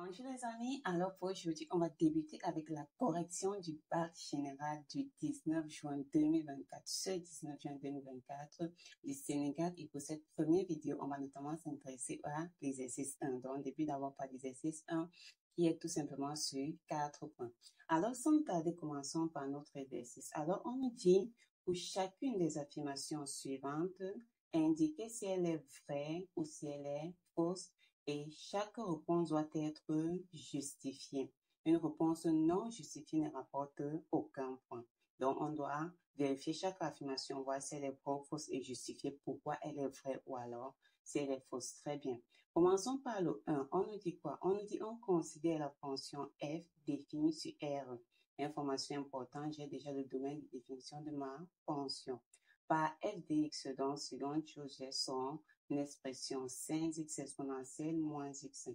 Bonjour les amis, alors pour aujourd'hui, on va débuter avec la correction du bac général du 19 juin 2024. Ce 19 juin 2024, du Sénégal, et pour cette première vidéo, on va notamment s'intéresser à l'exercice 1. Donc, au début d'avoir par l'exercice 1, qui est tout simplement sur 4 points. Alors, sans tarder, commençons par notre exercice. Alors, on nous dit, pour chacune des affirmations suivantes, indiquer si elle est vraie ou si elle est fausse, et chaque réponse doit être justifiée. Une réponse non justifiée ne rapporte aucun point. Donc, on doit vérifier chaque affirmation, voir si elle est vraie ou fausse et justifier pourquoi elle est vraie ou alors si elle est fausse. Très bien. Commençons par le 1. On nous dit quoi? On nous dit on considère la fonction f définie sur R. Information importante, j'ai déjà le domaine de définition de ma fonction. Par f de x, donc, seconde chose, j'ai son l'expression 5x exponentielle moins x.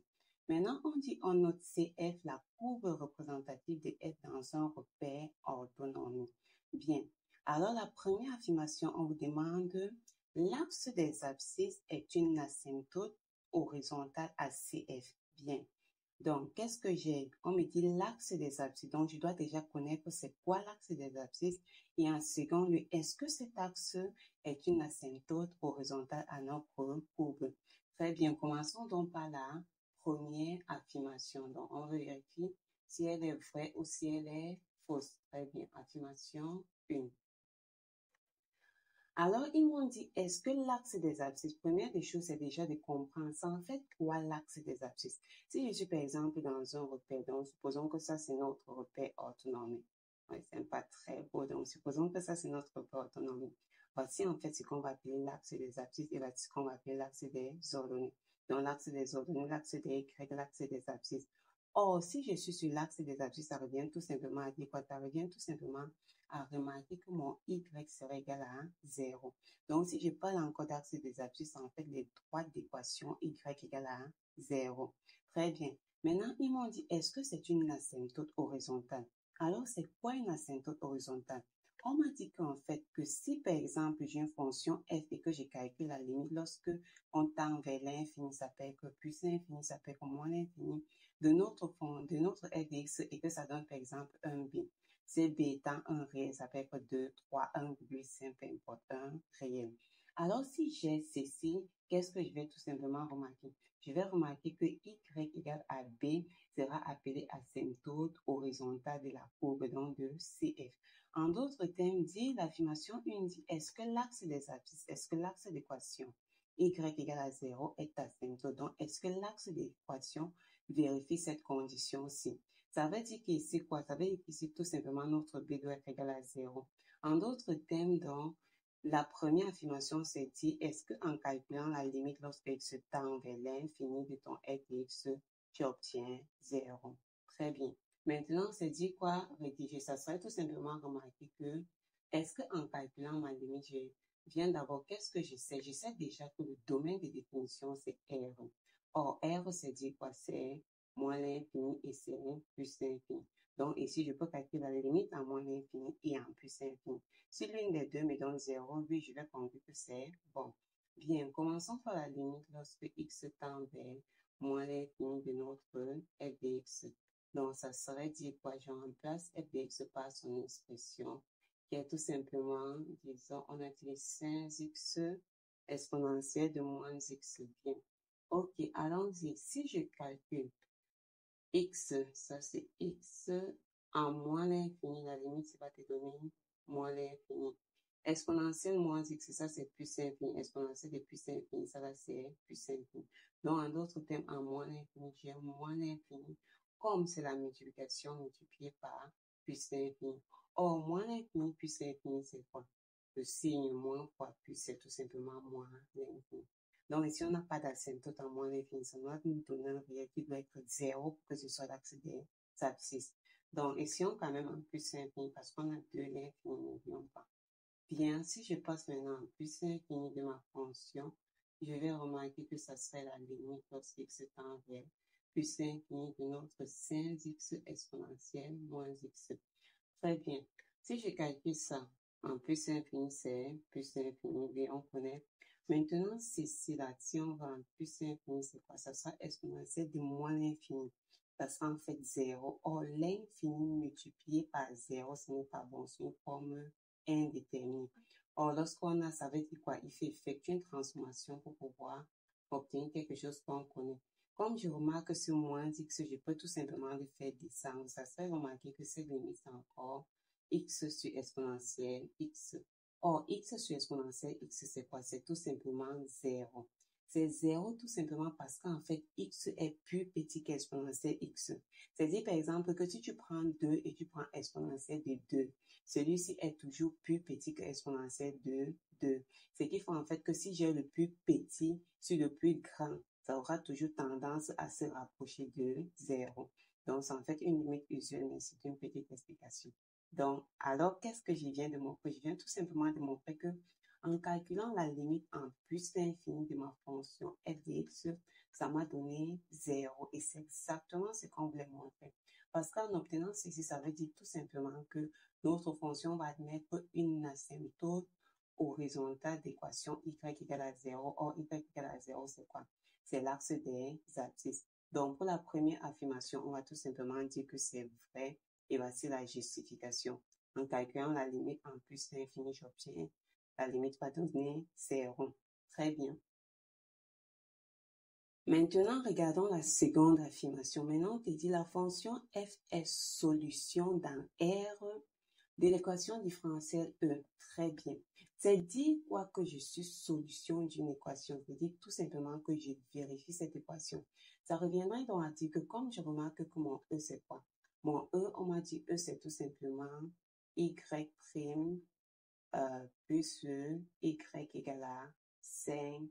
Maintenant, on dit on note CF, la courbe représentative de f dans un repère orthonormé. Bien. Alors, la première affirmation, on vous demande l'axe des abscisses est une asymptote horizontale à CF. Bien. Donc, qu'est-ce que j'ai? On me dit l'axe des abscisses. Donc, je dois déjà connaître c'est quoi l'axe des abscisses. Et en second lieu, est-ce que cet axe est une asymptote horizontale à notre courbe? Très bien. Commençons donc par la première affirmation. Donc, on vérifie si elle est vraie ou si elle est fausse. Très bien. Affirmation 1. Alors, ils m'ont dit, est-ce que l'axe des abscisses, première des choses, c'est déjà de comprendre ça. En fait, quoi l'axe des abscisses? Si je suis, par exemple, dans un repère, donc supposons que ça, c'est notre repère orthonormé. Oui, c'est pas très beau, donc supposons que ça, c'est notre repère orthonormé. Voici, en fait, ce qu'on va appeler l'axe des abscisses et voici ce qu'on va appeler l'axe des ordonnées. Donc, l'axe des ordonnées, l'axe des Y, l'axe des abscisses. Or, si je suis sur l'axe des abscisses, ça revient tout simplement à dire quoi? Ça revient tout simplement à remarquer que mon y serait égal à 0. Donc, si je parle encore d'axe des abscisses, en fait, les droites d'équation y égale à 0. Très bien. Maintenant, ils m'ont dit, est-ce que c'est une asymptote horizontale? Alors, c'est quoi une asymptote horizontale? On m'a dit qu'en fait, que si par exemple, j'ai une fonction f et que je calcule la limite, lorsque on tend vers l'infini, ça peut être plus l'infini, ça peut être moins l'infini, de notre f de x et que ça donne par exemple un b. C'est b étant un réel, ça peut être 2, 3, 1,5, peu importe, un réel. Alors, si j'ai ceci, qu'est-ce que je vais tout simplement remarquer? Je vais remarquer que y égale à b sera appelé asymptote horizontale de la courbe donc de CF. En d'autres termes, dit l'affirmation 1 dit est-ce que l'axe des abscisses, est-ce que l'axe d'équation y égale à 0 est asymptote? Donc, est-ce que l'axe d'équation vérifie cette condition-ci? Ça veut dire qu'ici, quoi? Ça veut dire qu'ici, tout simplement, notre b doit être égal à 0. En d'autres termes, donc, la première affirmation, c'est dit, est-ce qu'en calculant la limite lorsque x tend vers l'infini de ton f de x, tu obtiens 0? Très bien. Maintenant, c'est dit quoi? Rédiger. Ça serait tout simplement remarquer que, est-ce qu'en calculant ma limite, je viens d'abord, qu'est-ce que je sais? Je sais déjà que le domaine de définition, c'est R. Or, R, c'est dit quoi? C'est moins l'infini et c'est plus l'infini. Donc, ici, je peux calculer la limite en moins l'infini et en plus l'infini. Si l'une des deux me donne 0, oui, je vais conclure que c'est bon. Bien, commençons par la limite lorsque x tend vers moins l'infini de notre f de x. Donc, ça serait dire quoi? Je remplace f de x par son expression qui est tout simplement, disons, on utilise 5x exponentielle de moins x. Bien. Ok, allons-y. Si je calcule x, ça c'est x en moins l'infini, la limite, ça va te donner moins l'infini. Exponentielle moins x, ça c'est plus infini. Exponentielle de plus infini, ça là c'est plus infini. Donc, en d'autres termes, en moins l'infini, j'ai moins l'infini. Comme c'est la multiplication multipliée par plus l'infini. Or, moins l'infini plus l'infini, c'est quoi? Le signe moins fois plus, c'est tout simplement moins l'infini. Donc, ici, on n'a pas d'asymptote en moins l'infini. Ça doit nous donner un réel qui doit être 0 pour que ce soit l'axe des abscisses. Donc, ici, on a quand même un plus infini parce qu'on a 2 l'infini, n'oublions pas. Bien, si je passe maintenant en plus infini de ma fonction, je vais remarquer que ça serait la limite lorsque x tend vers plus infini de notre 5x exponentielle moins x. Très bien. Si je calcule ça en plus infini, c'est plus infini, et on connaît Maintenant, c'est là, si on va en plus l'infini, c'est quoi? Ça sera exponentielle de moins l'infini. Ça sera en fait 0. Or, l'infini multiplié par 0, ce n'est pas bon, c'est une forme indéterminée. Or, lorsqu'on a, ça veut dire quoi? Il faut effectuer une transformation pour pouvoir obtenir quelque chose qu'on connaît. Comme je remarque sur moins x, je peux tout simplement le faire descendre. Ça serait remarquer que cette limite, c'est encore x sur exponentielle x. Or, x sur exponentielle x, c'est quoi? C'est tout simplement 0. C'est 0 tout simplement parce qu'en fait, x est plus petit qu'exponentielle x. C'est-à-dire, par exemple, que si tu prends 2 et tu prends exponentielle de 2, celui-ci est toujours plus petit que exponentielle de 2. Ce qui fait en fait que si j'ai le plus petit sur le plus grand, ça aura toujours tendance à se rapprocher de 0. Donc, c'est en fait une limite usuelle, mais c'est une petite explication. Donc, alors, qu'est-ce que je viens de montrer? Je viens tout simplement de montrer que en calculant la limite en plus l'infini de ma fonction f de x, ça m'a donné 0. Et c'est exactement ce qu'on voulait montrer. Parce qu'en obtenant ceci, ça veut dire tout simplement que notre fonction va admettre une asymptote horizontale d'équation y égale à 0. Or, y égale à 0, c'est quoi? C'est l'axe des abscisses. Donc, pour la première affirmation, on va tout simplement dire que c'est vrai. Et voici la justification. En calculant la limite en plus l'infini, j'obtiens la limite va donner 0. Très bien. Maintenant, regardons la seconde affirmation. Maintenant, on te dit la fonction f est solution dans R de l'équation différentielle E. Très bien. C'est dire quoi que je suis solution d'une équation. C'est dire tout simplement que je vérifie cette équation. Ça reviendrait donc à dire que comme je remarque que mon E, c'est quoi? Mon E, on m'a dit E, c'est tout simplement y' plus y égale à 5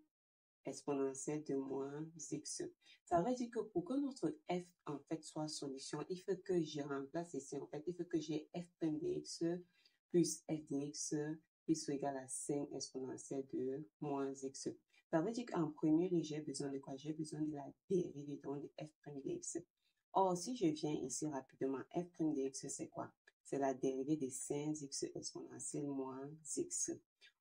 exponentielle de moins x. Ça veut dire que pour que notre f en fait soit solution, il faut que je remplace ici, en fait, il faut que j'ai f' de x plus f de x plus ou égal à 5 exponentielle de moins x. Ça veut dire qu'en premier lieu, j'ai besoin de quoi? J'ai besoin de la dérivée donc de f' de x. Or, si je viens ici rapidement, f' de x, c'est quoi? C'est la dérivée de 5x exponentielle moins x.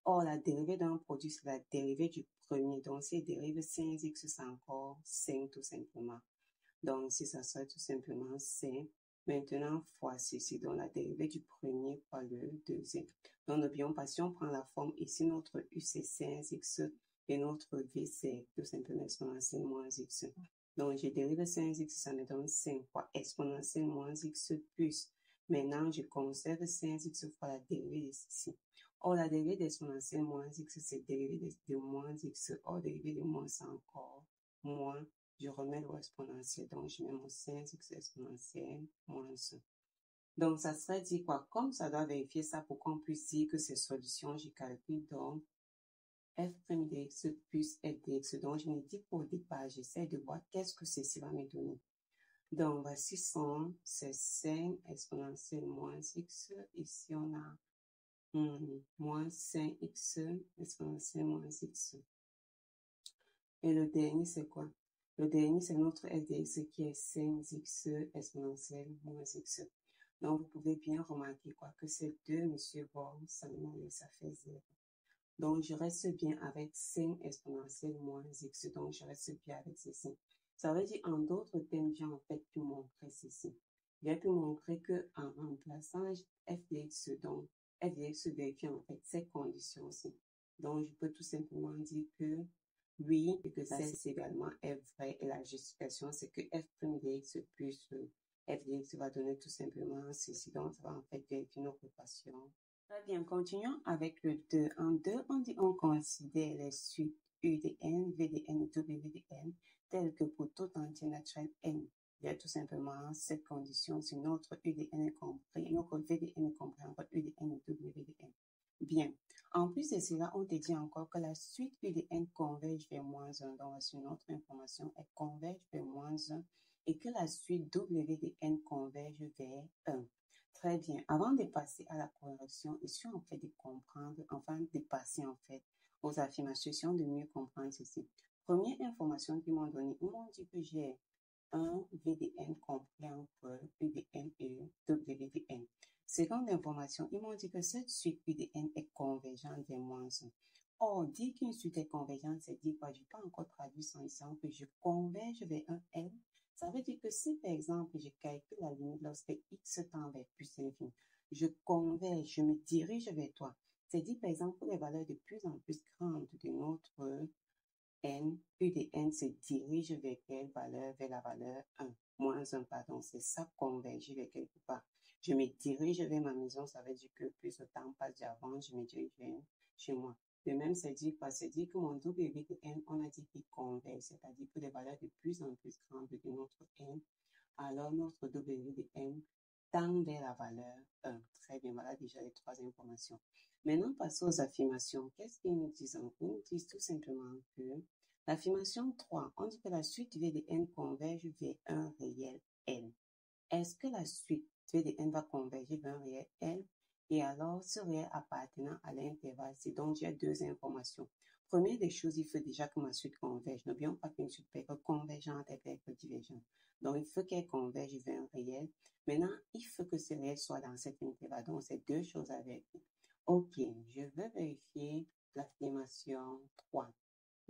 Or, la dérivée d'un produit, c'est la dérivée du premier. Donc, si je dérive 5x, c'est encore 5 tout simplement. Donc, si ça serait tout simplement 5. Maintenant, fois ceci, donc la dérivée du premier fois le deuxième. Donc, n'oublions pas, si on prend la forme ici, notre u c'est 5x et notre v c'est tout simplement exponentielle moins x. Donc, je dérive 5x, ça me donne 5 fois exponentielle moins x plus. Maintenant, je conserve 5x fois la dérivée ici. Or, la dérivée d'exponentielle moins x, c'est dérivée de moins x. Or, dérivée de moins, c'est encore moins. Je remets le exponentiel, donc je mets mon 5x exponentielle moins 1. Donc, ça serait dit quoi? Comme ça doit vérifier ça pour qu'on puisse dire que c'est solution, je calcule donc f' de x plus f de x. Donc, je me dis qu'au départ, j'essaie de voir qu'est-ce que ceci va me donner. Donc, voici c'est 5 exponentielle moins x. Ici, on a moins 5x exponentielle moins x. Et le dernier, c'est quoi? Le dernier, c'est notre f de x qui est 5x exponentielle moins x. Donc, vous pouvez bien remarquer quoi que ces deux, monsieur Born, ça fait 0. Donc, je reste bien avec 5 exponentielle moins x. Donc, je reste bien avec ceci. Ça veut dire, en d'autres termes, j'ai en fait pu montrer ceci. J'ai pu montrer que en remplaçant f de x, donc f de x vérifie en fait ces conditions-ci. Donc, je peux tout simplement dire que oui, et que ça c'est également f vrai. Et la justification, c'est que f' de x plus f de x va donner tout simplement ceci. Donc, ça va en fait vérifier nos équations. Très bien, continuons avec le 2. En 2, on dit on considère les suites U de n, V de n et W de n telles que pour tout entier naturel n. Il y a tout simplement cette condition si notre U de n est compris, notre V de n est compris entre U de n et W de n. Bien. En plus de cela, on te dit encore que la suite U de n converge vers moins 1. Donc, sur notre information, elle converge vers moins 1 et que la suite W de n converge vers 1. Très bien. Avant de passer à la correction, ici en fait de comprendre, enfin de passer en fait aux affirmations, de mieux comprendre ceci. Première information qu'ils m'ont donnée, ils m'ont dit que j'ai un V de n compris entre U de n et W de n. Seconde information, ils m'ont dit que cette suite U de n est convergente vers moins 1. Or, dire qu'une suite est convergente, c'est dire quoi? Je n'ai pas encore traduit son exemple, que je converge vers un L. Ça veut dire que si, par exemple, je calcule la limite lorsque x tend vers plus infini, je converge, je me dirige vers toi. C'est dit, par exemple, pour les valeurs de plus en plus grandes de notre n, U de n se dirige vers quelle valeur? Vers la valeur 1, moins 1, pardon. C'est ça, converger vers quelque part. Je me dirige vers ma maison, ça veut dire que plus le temps passe d'avant, je me dirige vers chez moi. De même, c'est dit quoi? C'est dit que mon W de n, on a dit qu'il converge, c'est-à-dire pour des valeurs de plus en plus grandes de notre n, alors notre W de n tend vers la valeur 1. Très bien, voilà déjà les trois informations. Maintenant, passons aux affirmations. Qu'est-ce qu'ils nous disent? Ils nous disent tout simplement que l'affirmation 3, on dit que la suite V de n converge vers un réel L. Est-ce que la suite V de n va converger vers un réel L? Et alors, ce réel appartenant à l'intervalle, c'est donc j'ai deux informations. Première des choses, il faut déjà que ma suite converge. N'oublions pas qu'une suite peut être convergente et peut être divergente. Donc, il faut qu'elle converge vers un réel. Maintenant, il faut que ce réel soit dans cet intervalle. Donc, c'est deux choses à vérifier. Ok, je vais vérifier l'affirmation 3.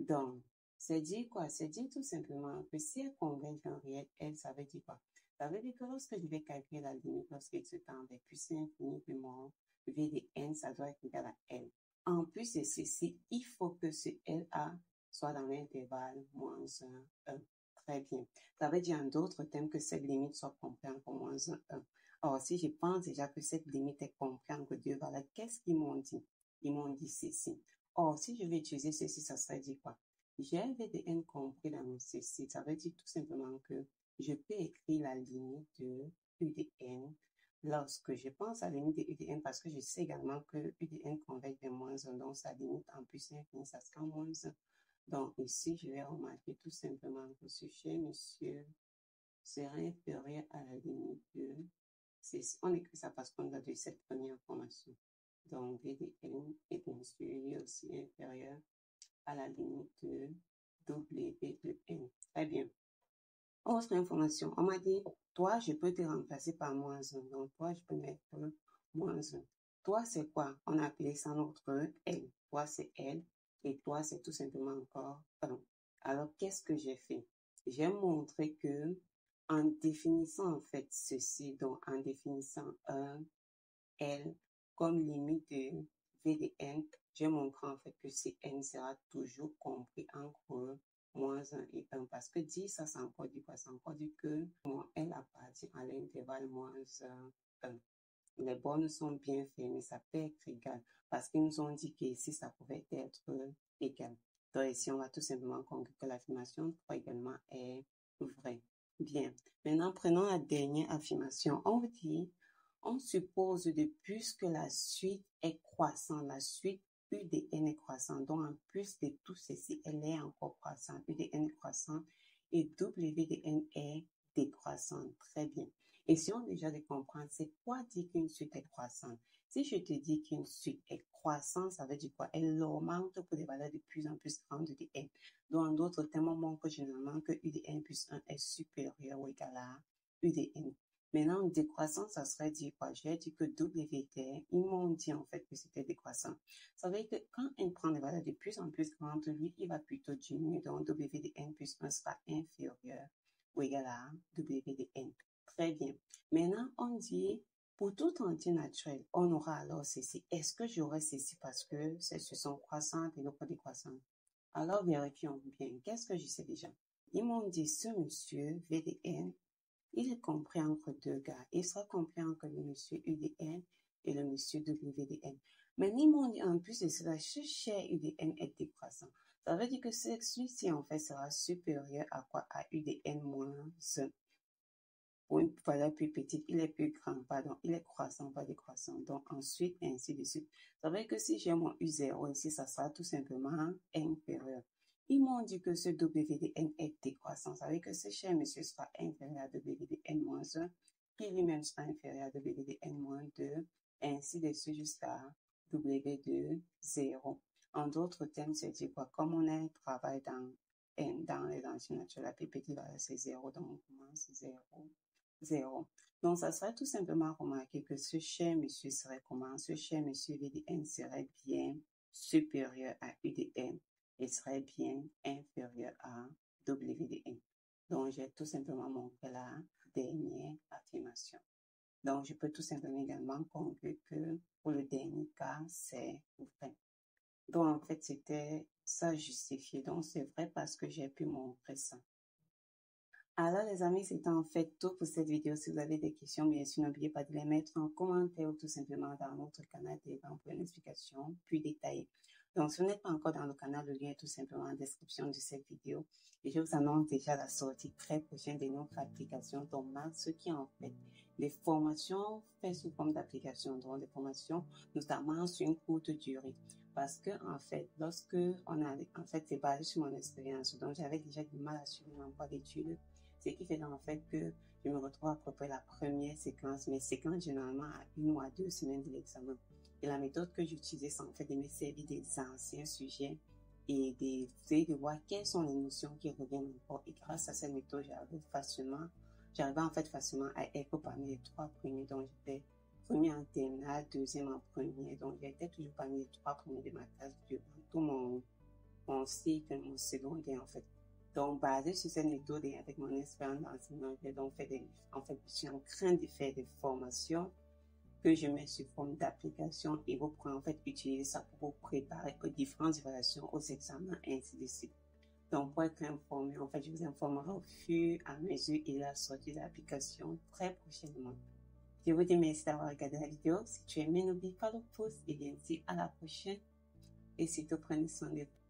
Donc, c'est dit quoi? C'est dit tout simplement que si elle converge vers un réel L, ça veut dire quoi? Ça veut dire que lorsque je vais calculer la limite, lorsque x tend vers plus infini de mon V de n, ça doit être égal à L. En plus de ceci, il faut que ce LA soit dans l'intervalle moins 1, 1. Très bien. Ça veut dire en d'autres termes que cette limite soit comprise entre moins 1, 1. Or, si je pense déjà que cette limite est comprise entre deux valeurs, qu'est-ce qu'ils m'ont dit? Ils m'ont dit ceci. Or, si je vais utiliser ceci, ça serait dit quoi? J'ai un V de n compris dans ceci. Ça veut dire tout simplement que je peux écrire la limite de U de n lorsque je pense à la limite de U de n parce que je sais également que U de n converge vers moins 1. Donc, sa limite en plus infini, ça sera moins 1. Donc, ici, je vais remarquer tout simplement que ce cher monsieur sera inférieur à la limite de... On écrit ça parce qu'on a de cette première information. Donc, V de n est bien sûr aussi inférieur à la limite de W de n. Très bien. Autre information, on m'a dit, toi, je peux te remplacer par moins 1. Donc, toi, je peux mettre moins 1. Toi, c'est quoi? On a appelé ça notre L. Toi, c'est L. Et toi, c'est tout simplement encore 1. Alors, qu'est-ce que j'ai fait? J'ai montré que, en définissant en fait ceci, donc en définissant un L comme limite de V de n, j'ai montré en fait que si n sera toujours compris entre moins 1 et 1, parce que 10, ça c'est encore dit quoi? C'est encore dit que mon L appartient à l'intervalle moins 1. Les bornes sont bien fermées, ça peut être égal, parce qu'ils nous ont dit qu'ici, ça pouvait être égal. Donc ici, on va tout simplement conclure que l'affirmation 3 également est vraie. Bien. Maintenant, prenons la dernière affirmation. On dit, on suppose de plus que la suite est croissante. La suite U de n est croissante. Donc, en plus de tout ceci, elle est encore croissante. U de n est croissante et W de n est décroissante. Très bien. Essayons déjà de comprendre, c'est quoi dire qu'une suite est croissante? Si je te dis qu'une suite est croissante, ça veut dire quoi? Elle augmente pour des valeurs de plus en plus grandes de n. Donc, en d'autres termes, on montre généralement que U de n plus 1 est supérieur ou égal à U de n. Maintenant, décroissance, ça serait dire quoi? J'ai dit que W de n, ils m'ont dit en fait que c'était décroissant. Ça veut dire que quand n prend des valeurs de plus en plus grandes, lui, il va plutôt diminuer. Donc, W de n plus 1 sera inférieur ou égal à W de n. Très bien. Maintenant, on dit, pour tout entier naturel, on aura alors ceci. Est-ce que j'aurai ceci parce que ce sont croissantes et non pas décroissantes? Alors, vérifions bien. Qu'est-ce que je sais déjà? Ils m'ont dit, ce monsieur, V de n, il est compris entre deux gars. Il sera compris entre le monsieur U de n et le monsieur W de n. Mais ils m'ont dit, en plus de cela, ce cher U de n est décroissant. Ça veut dire que celui-ci, en fait, sera supérieur à quoi? À U de n moins 1. Pour une valeur plus petite, il est plus grand, pardon, il est croissant, pas décroissant. Donc, ensuite, ainsi de suite. Ça veut dire que si j'ai mon U0 ici, ça sera tout simplement inférieur. Ils m'ont dit que ce W de n est décroissant. Ça veut dire que ce cher monsieur sera inférieur à W de n-1, qui lui-même sera inférieur à W de n-2, ainsi de suite jusqu'à W de 0. En d'autres termes, c'est dire quoi? Comme on a un travail dans les enchaînements naturels, la plus petite valeur c'est 0, donc on commence 0. 0. Donc, ça serait tout simplement remarquer que ce cher monsieur serait comment? Ce cher monsieur V de n serait bien supérieur à UDN et serait bien inférieur à WDN. Donc, j'ai tout simplement montré la dernière affirmation. Donc, je peux tout simplement également conclure que pour le dernier cas, c'est vrai. Donc, en fait, c'était ça justifié. Donc, c'est vrai parce que j'ai pu montrer ça. Alors, les amis, c'était en fait tout pour cette vidéo. Si vous avez des questions, bien sûr, n'oubliez pas de les mettre en commentaire ou tout simplement dans notre canal Telegram pour une explication plus détaillée. Donc, si vous n'êtes pas encore dans le canal, le lien est tout simplement en description de cette vidéo. Et je vous annonce déjà la sortie très prochaine de notre application Thomas, ce qui est en fait des formations faites sous forme d'application, donc des formations notamment sur une courte durée. Parce que, en fait, lorsque c'est basé sur mon expérience, donc j'avais déjà du mal à suivre mon emploi d'études. Ce qui fait en fait que je me retrouve à peu près la première séquence, mais séquence généralement à 1 ou à 2 semaines de l'examen. Et la méthode que j'utilisais, c'est en fait de me servir des anciens sujets et d'essayer de voir quelles sont les notions qui reviennent encore. Et grâce à cette méthode, j'arrivais en fait facilement à être parmi les 3 premiers. Donc j'étais premier en terminale, deuxième en première. Donc j'étais toujours parmi les 3 premiers de ma classe durant tout mon cycle, mon secondaire en fait. Donc, basé sur cette méthode et avec mon expérience d'enseignant, j'ai donc je suis en train de faire des formations que je mets sous forme d'application et vous pourrez en fait utiliser ça pour vous préparer aux différentes évaluations, aux examens, et ainsi de suite. Donc, pour être informé, en fait, je vous informerai au fur et à mesure et la sortie de l'application très prochainement. Je vous dis merci d'avoir regardé la vidéo. Si tu as aimé, n'oublie pas le pouce et bien sûr à la prochaine. Et surtout, prenez soin de vous.